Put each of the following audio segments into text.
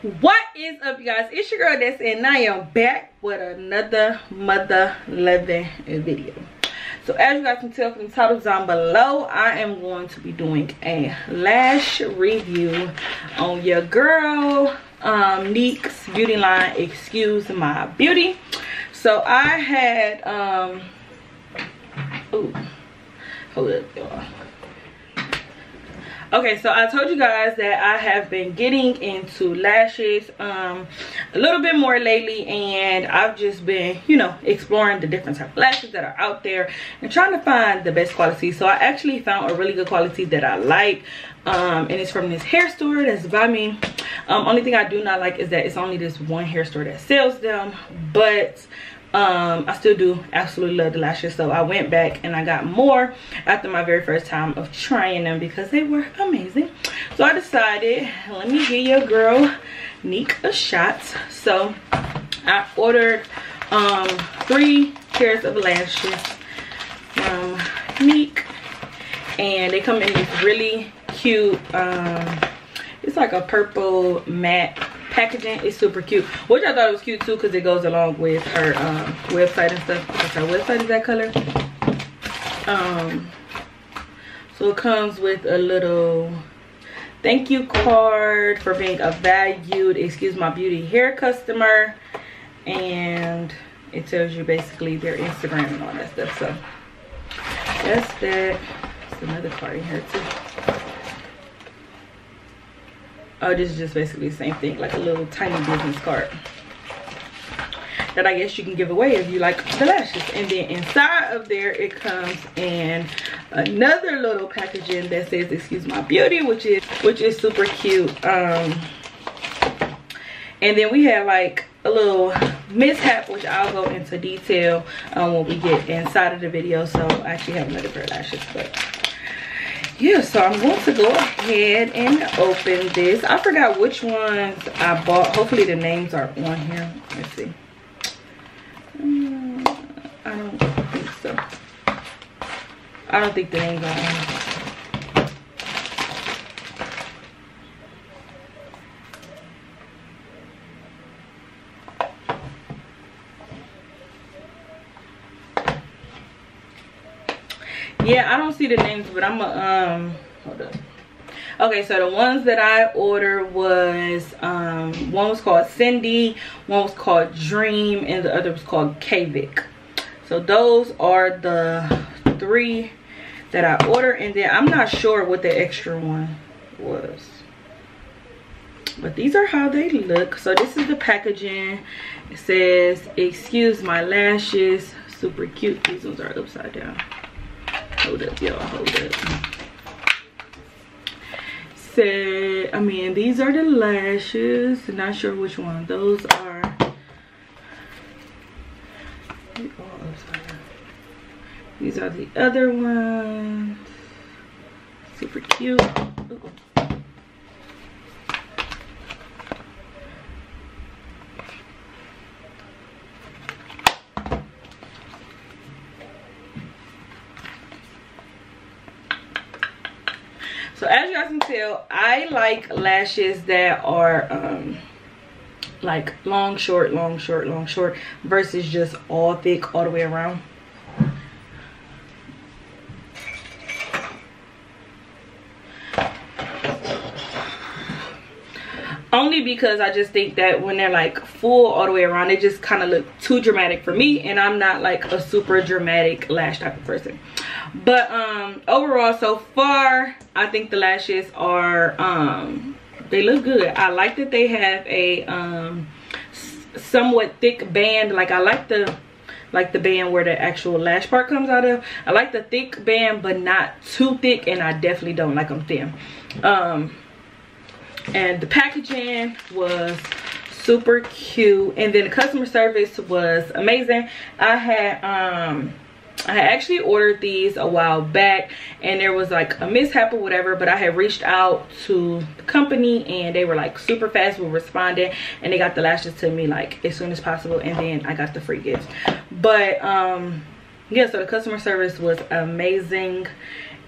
What is up, you guys? It's your girl Destinee, and I am back with another mother loving video. So as you guys can tell from the titles down below, I am going to be doing a lash review on your girl Neek's beauty line, Excuse My Beauty. So I had ooh, hold up, y'all. Okay, so I told you guys that I have been getting into lashes a little bit more lately, and I've just been, you know, exploring the different type of lashes that are out there and trying to find the best quality. So I actually found a really good quality that I like, and it's from this hair store that's by me. Only thing I do not like is that it's only this one hair store that sells them, but I still do absolutely love the lashes. So I went back and I got more after my very first time of trying them because they were amazing. So I decided, let me give your girl Neek a shot. So I ordered 3 pairs of lashes from Neek, and they come in this really cute it's like a purple matte packaging. It's super cute, which I thought it was cute too because it goes along with her website and stuff, because her website is that color. So it comes with a little thank you card for being a valued Excuse My Beauty hair customer, and it tells you basically their Instagram and all that stuff. So that's that. There's another card in here too. Oh, this is just basically the same thing, like a little tiny business card that I guess you can give away if you like the lashes. And then inside of there, it comes in another little packaging that says Excuse My Beauty, which is super cute. And then we have like a little mishap, which I'll go into detail when we get inside of the video. So I actually have another pair of lashes, but yeah, so I'm going to go ahead and open this. I forgot which ones I bought. Hopefully the names are on here. Let's see. I don't think so. I don't think the names are on here. Yeah, I don't see the names, but I'm hold up. Okay, so the ones that I ordered was one was called Cindy, one was called Dream, and the other was called Kavik. So those are the 3 that I ordered, and then I'm not sure what the extra one was, but these are how they look. So this is the packaging. It says Excuse My Lashes. Super cute. These ones are upside down. Hold up, y'all, hold up. Say, I mean, these are the lashes. Not sure which one. Those are, these are the other ones. Super cute. Ooh. So as you guys can tell, I like lashes that are like long, short, long, short, long, short, versus just all thick all the way around. Only because I just think that when they're like full all the way around, they just kind of look too dramatic for me, and I'm not like a super dramatic lash type of person. But overall, so far, I think the lashes are they look good. I like that they have a somewhat thick band. Like I like the band where the actual lash part comes out of. I like the thick band, but not too thick, and I definitely don't like them thin. And the packaging was super cute, and then the customer service was amazing. I had actually ordered these a while back, and there was like a mishap or whatever, but I had reached out to the company and they were like super fast with responding, and they got the lashes to me like as soon as possible, and then I got the free gifts. But yeah, so the customer service was amazing,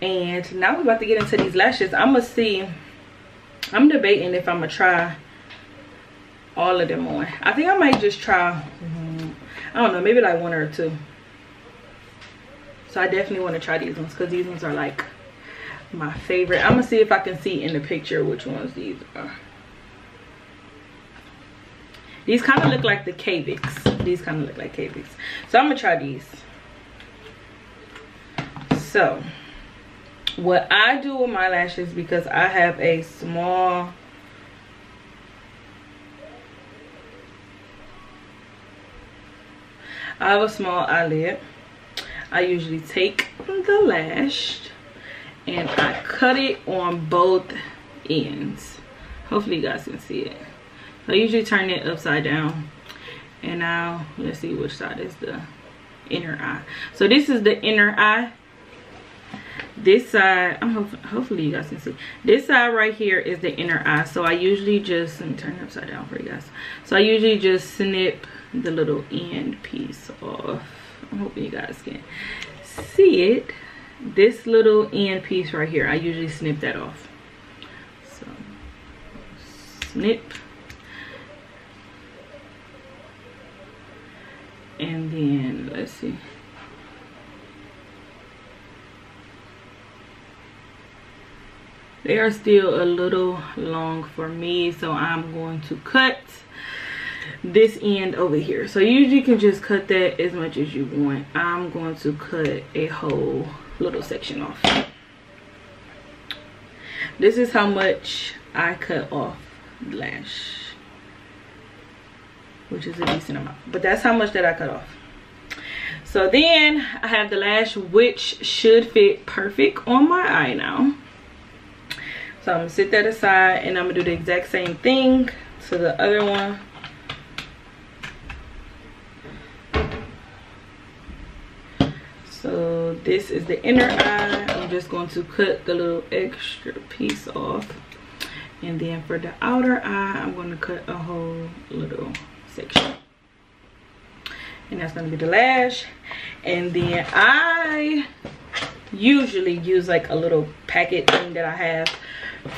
and now we're about to get into these lashes. I'm debating if I'm gonna try all of them on. I think I might just try, I don't know, maybe like one or two. So I definitely want to try these ones because these ones are like my favorite. I'm gonna see if I can see in the picture which ones these are. These kind of look like the K-Vicks. These kind of look like K-Vicks. So I'm gonna try these. So what I do with my lashes, because I have a small, eyelid, I usually take the lash and I cut it on both ends. Hopefully you guys can see it. So I usually turn it upside down. And now let's see which side is the inner eye. So this is the inner eye. This side, hopefully you guys can see. This side right here is the inner eye. So I usually just, let me turn it upside down for you guys. So I usually just snip the little end piece off. I'm hoping you guys can see it. This little end piece right here, I usually snip that off. So snip, and then let's see. They are still a little long for me, so I'm going to cut this end over here. So you usually can just cut that as much as you want. I'm going to cut a whole little section off. This is how much I cut off the lash, which is a decent amount, but that's how much that I cut off. So then I have the lash, which should fit perfect on my eye now. So I'm gonna sit that aside and I'm gonna do the exact same thing to the other one. So this is the inner eye. I'm just going to cut the little extra piece off. And then for the outer eye, I'm going to cut a whole little section. And that's going to be the lash. And then I usually use like a little packet thing that I have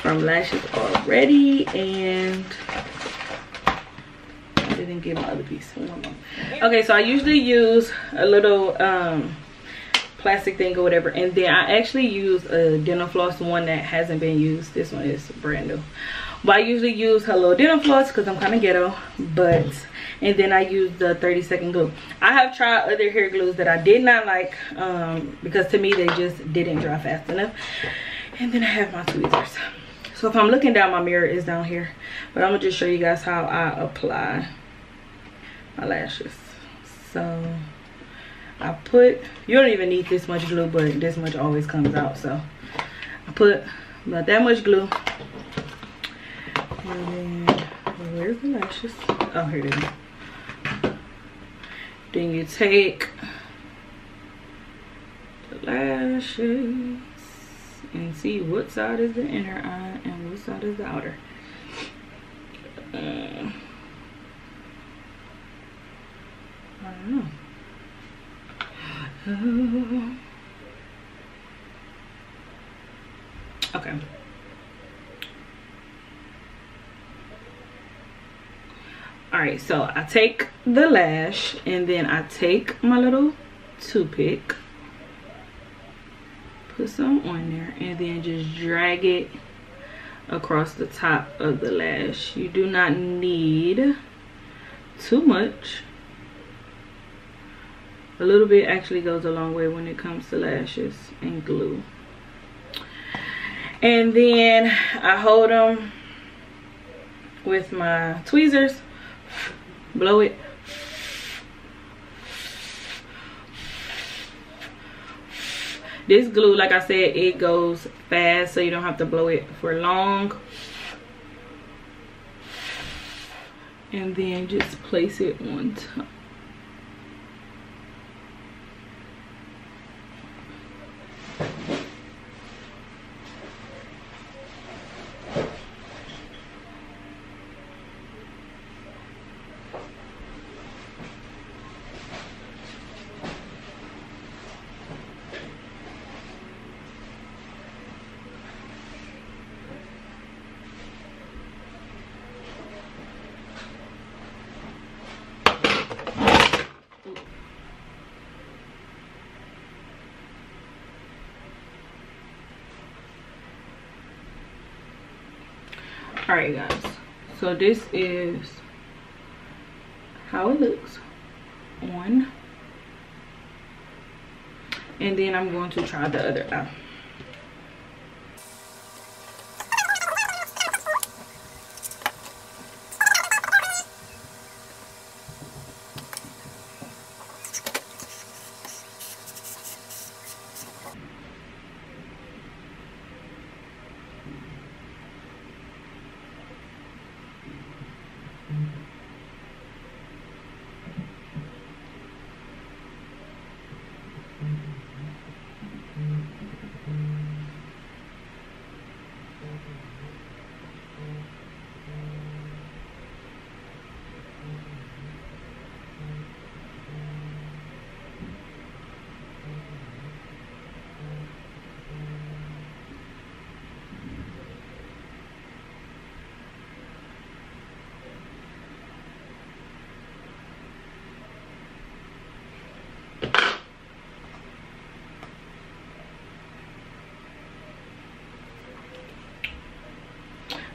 from Lashes already. And I didn't get my other piece. Okay, so I usually use a little plastic thing or whatever, and then I actually use a dental floss, one that hasn't been used. This one is brand new, but I usually use Hello Dental Floss because I'm kind of ghetto. But and then I use the 30-second glue. I have tried other hair glues that I did not like because to me they just didn't dry fast enough. And then I have my tweezers. So if I'm looking down, my mirror is down here, but I'm gonna just show you guys how I apply my lashes. So I put, you don't even need this much glue, but this much always comes out. So I put about that much glue. And then, where's the lashes? Oh, here it is. Then you take the lashes and see what side is the inner eye and what side is the outer. I don't know. Okay. Alright, so I take the lash and then I take my little toothpick, put some on there, and then just drag it across the top of the lash. You do not need too much. A little bit actually goes a long way when it comes to lashes and glue. And then I hold them with my tweezers, blow it. This glue, like I said, it goes fast, so you don't have to blow it for long. And then just place it on top. All right guys, so this is how it looks on, and then I'm going to try the other eye.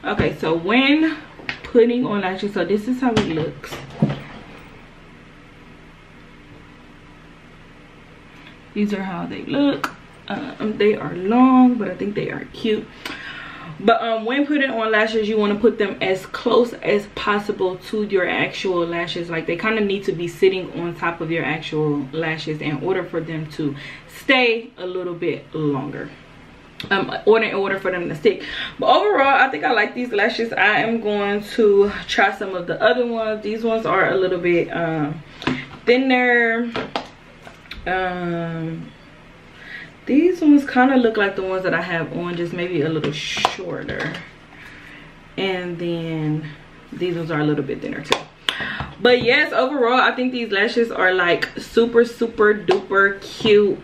Okay, so when putting on lashes, so this is how it looks. These are how they look. They are long, but I think they are cute. But when putting on lashes, you want to put them as close as possible to your actual lashes. Like, they kind of need to be sitting on top of your actual lashes in order for them to stay a little bit longer. In order for them to stick. But overall, I think I like these lashes. I am going to try some of the other ones. These ones are a little bit thinner. These ones kind of look like the ones that I have on, just maybe a little shorter. And then these ones are a little bit thinner too. But yes, overall I think these lashes are like super duper cute.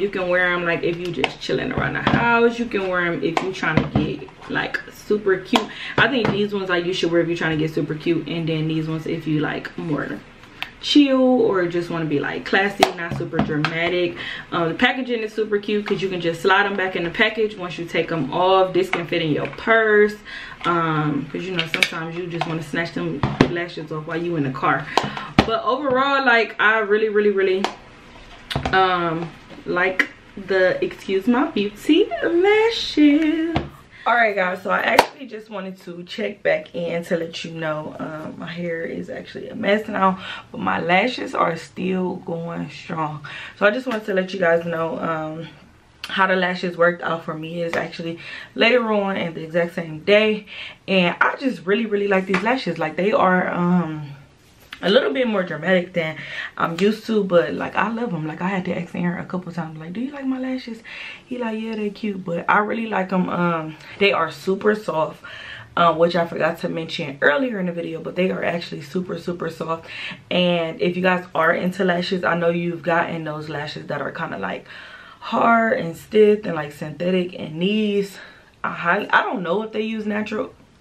You can wear them like if you just chilling around the house. You can wear them if you're trying to get like super cute. I think these ones like you should wear if you're trying to get super cute, and then these ones if you like more chill or just want to be like classy, not super dramatic. The packaging is super cute because you can just slide them back in the package once you take them off. This can fit in your purse, because you know sometimes you just want to snatch them lashes off while you in the car. But overall, like, I really like the Excuse My Beauty lashes. All right guys, so I actually just wanted to check back in to let you know my hair is actually a mess now, but my lashes are still going strong. So I just wanted to let you guys know how the lashes worked out for me. Is actually later on in the exact same day, and I just really like these lashes. Like, they are a little bit more dramatic than I'm used to, but like I love them. Like, I had to ask Aaron a couple times, like, do you like my lashes? He like, yeah, they're cute. But I really like them. They are super soft, which I forgot to mention earlier in the video, but they are actually super soft. And if you guys are into lashes, I know you've gotten those lashes that are kind of like hard and stiff and like synthetic, and these I don't know if they use not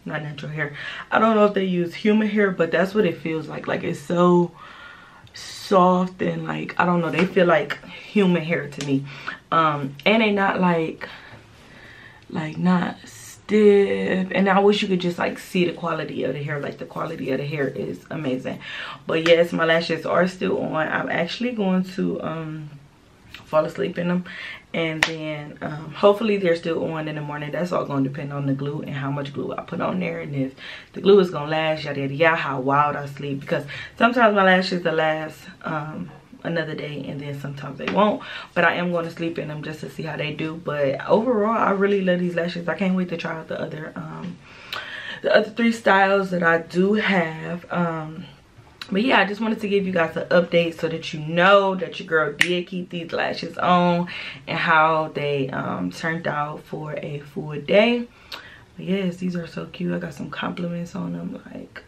natural hair. I don't know if they use human hair, but that's what it feels like. Like, it's so soft and like, I don't know, they feel like human hair to me. And they not like not stiff. And I wish you could just like see the quality of the hair. Like, the quality of the hair is amazing. But yes, my lashes are still on. I'm actually going to fall asleep in them, and then hopefully they're still on in the morning. That's all going to depend on the glue and how much glue I put on there, and if the glue is gonna last, yada yada yada, how wild I sleep, because sometimes my lashes will last another day and then sometimes they won't. But I am going to sleep in them just to see how they do. But overall, I really love these lashes. I can't wait to try out the other 3 styles that I do have. But yeah, I just wanted to give you guys an update so that you know that your girl did keep these lashes on and how they turned out for a full day. But yes, these are so cute. I got some compliments on them. Like,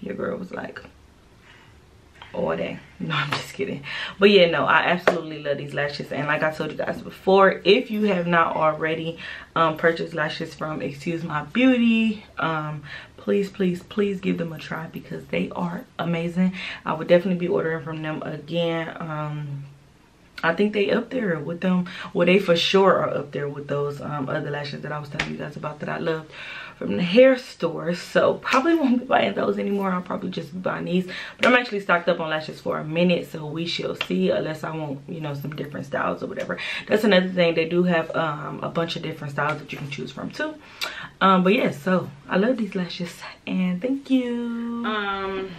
your girl was like, all day. No, I'm just kidding. But yeah, no, I absolutely love these lashes. And like I told you guys before, if you have not already purchased lashes from Excuse My Beauty, please give them a try, because they are amazing. I would definitely be ordering from them again. I think they up there with them. Well, they for sure are up there with those other lashes that I was telling you guys about that I loved from the hair store. So probably won't be buying those anymore. I'll probably just be buying these. But I'm actually stocked up on lashes for a minute, so we shall see, unless I want, you know, some different styles or whatever. That's another thing. They do have a bunch of different styles that you can choose from too. But yeah, so I love these lashes and thank you.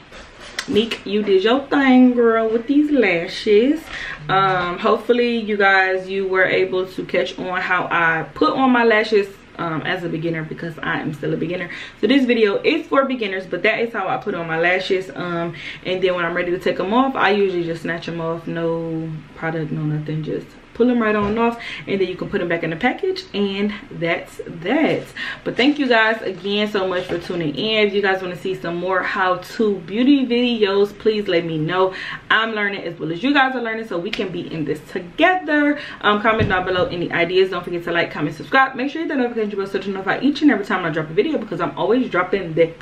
Meek, you did your thing, girl, with these lashes. Hopefully you guys, you were able to catch on how I put on my lashes as a beginner, because I am still a beginner. So this video is for beginners, but that is how I put on my lashes. And then when I'm ready to take them off, I usually just snatch them off. No product, no nothing, just pull them right on off, and then you can put them back in the package, and that's that. But thank you guys again so much for tuning in. If you guys want to see some more how-to beauty videos, please let me know. I'm learning as well as you guys are learning, so we can be in this together. Comment down below any ideas. Don't forget to like, comment, subscribe. Make sure you hit that notification bell so to notify each and every time I drop a video, because I'm always dropping the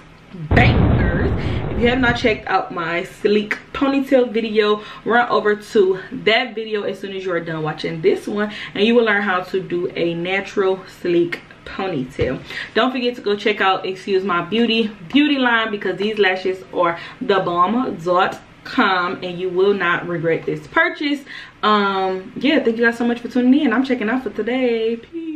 bangers. If you have not checked out my sleek ponytail video, run over to that video as soon as you are done watching this one, and you will learn how to do a natural sleek ponytail. Don't forget to go check out Excuse My Beauty line, because these lashes are the bomb.com, and you will not regret this purchase. Yeah, thank you guys so much for tuning in. I'm checking out for today. Peace.